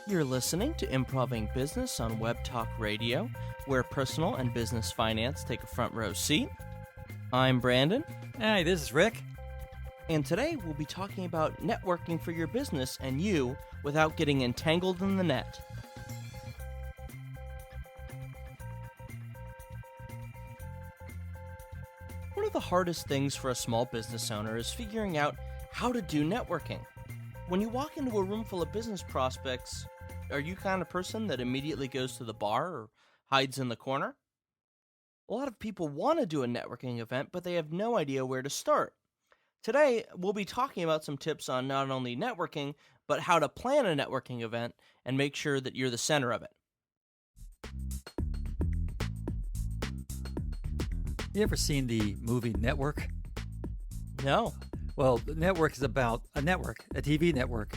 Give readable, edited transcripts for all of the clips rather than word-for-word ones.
You're listening to Improv-ing Business on Web Talk Radio, where personal and business finance take a front row seat. I'm Brandon. Hey, this is Rick. And today we'll be talking about networking for your business and you without getting entangled in the net. One of the hardest things for a small business owner is figuring out how to do networking. When you walk into a room full of business prospects, are you the kind of person that immediately goes to the bar or hides in the corner? A lot of people want to do a networking event, but they have no idea where to start. Today, we'll be talking about some tips on not only networking, but how to plan a networking event and make sure that you're the center of it. You ever seen the movie Network? No. Well, the Network is about a network, a TV network.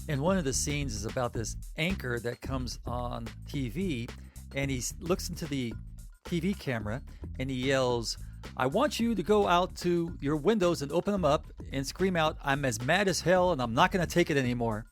And one of the scenes is about this anchor that comes on TV, and he looks into the TV camera and he yells, "I want you to go out to your windows and open them up and scream out, 'I'm as mad as hell and I'm not going to take it anymore.'"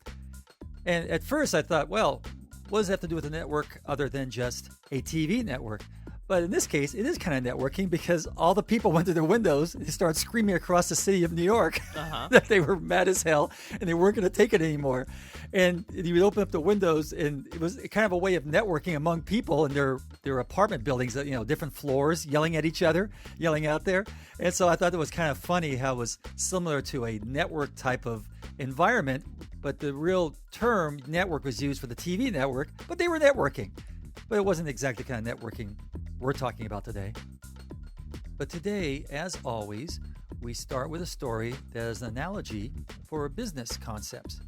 And at first I thought, well, what does that have to do with a network other than just a TV network? But in this case, it is kind of networking because all the people went to their windows and started screaming across the city of New York that they were mad as hell and they weren't going to take it anymore. And you would open up the windows, and it was kind of a way of networking among people in their apartment buildings, different floors, yelling at each other, yelling out there. And so I thought it was kind of funny how it was similar to a network type of environment, but the real term network was used for the TV network, but they were networking. But it wasn't exactly the kind of networking we're talking about today. But today, as always, we start with a story that is an analogy for business concepts.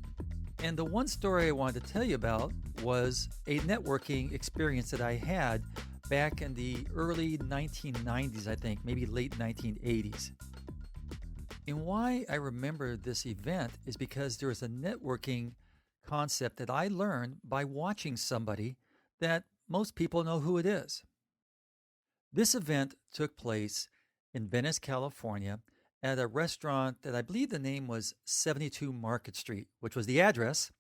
And the one story I wanted to tell you about was a networking experience that I had back in the early 1990s, I think, maybe late 1980s. And why I remember this event is because there was a networking concept that I learned by watching somebody that most people know who it is. This event took place in Venice, California, at a restaurant that I believe the name was 72 Market Street, which was the address.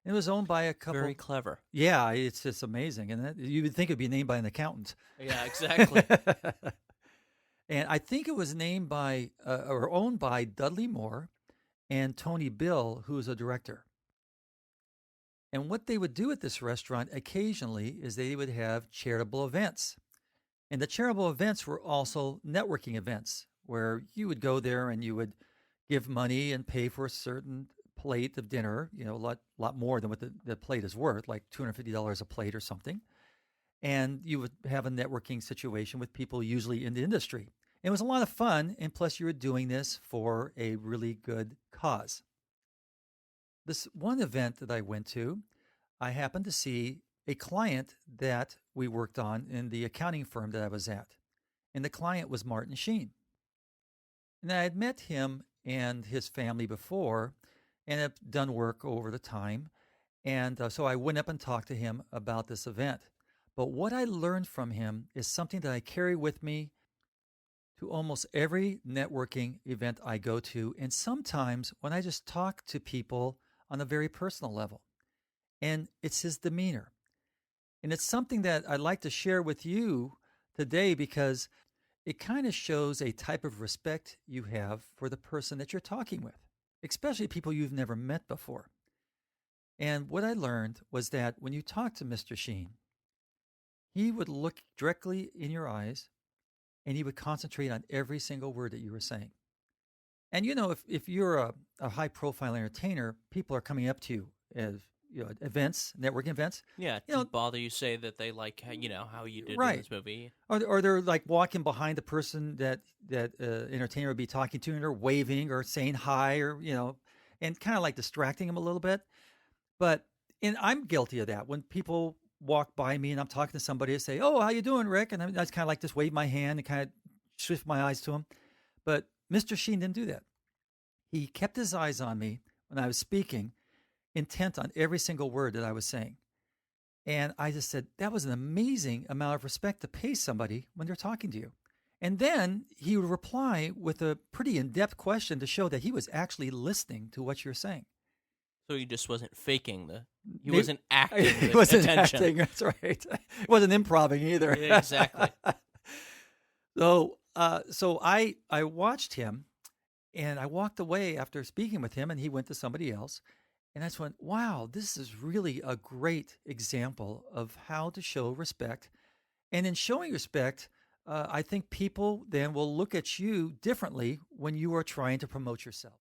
It was owned by a couple. Very clever. Yeah, it's just amazing. And you would think it would be named by an accountant. Yeah, exactly. And I think it was named by or owned by Dudley Moore and Tony Bill, who was a director. And what they would do at this restaurant occasionally is they would have charitable events. And the charitable events were also networking events where you would go there and you would give money and pay for a certain plate of dinner, a lot more than what the plate is worth, like $250 a plate or something. And you would have a networking situation with people usually in the industry. It was a lot of fun, and plus you were doing this for a really good cause. This one event that I went to, I happened to see a client that we worked on in the accounting firm that I was at. And the client was Martin Sheen. And I had met him and his family before and have done work over the time. And so I went up and talked to him about this event. But what I learned from him is something that I carry with me to almost every networking event I go to, and sometimes when I just talk to people on a very personal level. And it's his demeanor. And it's something that I'd like to share with you today because it kind of shows a type of respect you have for the person that you're talking with, especially people you've never met before. And what I learned was that when you talk to Mr. Sheen, he would look directly in your eyes and he would concentrate on every single word that you were saying. And if you're a high-profile entertainer, people are coming up to you as events, networking events. Yeah, to bother you, say that they like, how you did right. in this movie. Or they're like walking behind the person that entertainer would be talking to, and they're waving or saying hi, or and kind of like distracting them a little bit. And I'm guilty of that. When people walk by me and I'm talking to somebody, I say, "Oh, how you doing, Rick?" And I just kind of like just wave my hand and kind of shift my eyes to him. But Mr. Sheen didn't do that. He kept his eyes on me when I was speaking, intent on every single word that I was saying. And I just said, that was an amazing amount of respect to pay somebody when they're talking to you. And then he would reply with a pretty in-depth question to show that he was actually listening to what you're saying. So he just wasn't faking he He- wasn't acting He the wasn't attention. acting. That's right. It wasn't improv-ing either. Exactly. So I watched him, and I walked away after speaking with him, and he went to somebody else. And I just went, wow, this is really a great example of how to show respect. And in showing respect, I think people then will look at you differently when you are trying to promote yourself.